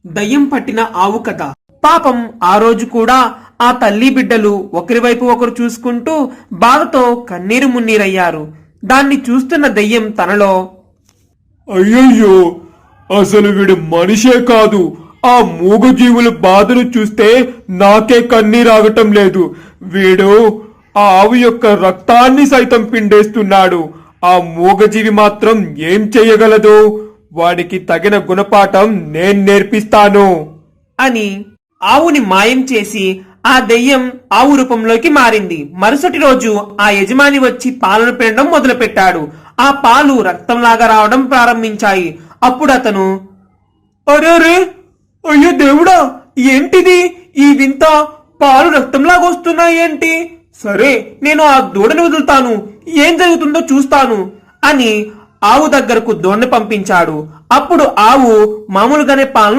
దయ్యం పట్టిన ఆవు కథ. పాపం ఆ రోజు కూడా ఆ తల్లి బిడ్డలు ఒకరి వైపు ఒకరు చూసుకుంటూ బాధతో కన్నీరు మున్నీరయ్యారు. దాన్ని చూస్తున్న దయ్యం తనలో, అయ్యయ్యో, అసలు వీడు మనిషే కాదు. ఆ మూగజీవుల బాధను చూస్తే నాకే కన్నీరాగటం లేదు. వీడు ఆ ఆవు యొక్క రక్తాన్ని సైతం పిండేస్తున్నాడు. ఆ మూగజీవి మాత్రం ఏం చెయ్యగలదు? వాడికి తగిన గుణపాఠం నేను నేర్పిస్తాను అని ఆవుని మాయం చేసి ఆ దెయ్యం ఆవు రూపంలోకి మారింది. మరుసటి రోజు ఆ యజమాని వచ్చి పాలను పిండడం మొదలు పెట్టాడు. ఆ పాలు రక్తంలాగా రావడం ప్రారంభించాయి. అప్పుడు అతను, అరే, అయ్యో దేవుడా, ఏంటిది ఈ వింత? పాలు రక్తంలాగా వస్తున్నాయి ఏంటి? సరే, నేను ఆ దూడని వదులుతాను, ఏం జరుగుతుందో చూస్తాను అని ఆవు దగ్గరకు దూడని పంపించాడు. అప్పుడు ఆవు మామూలుగానే పాలను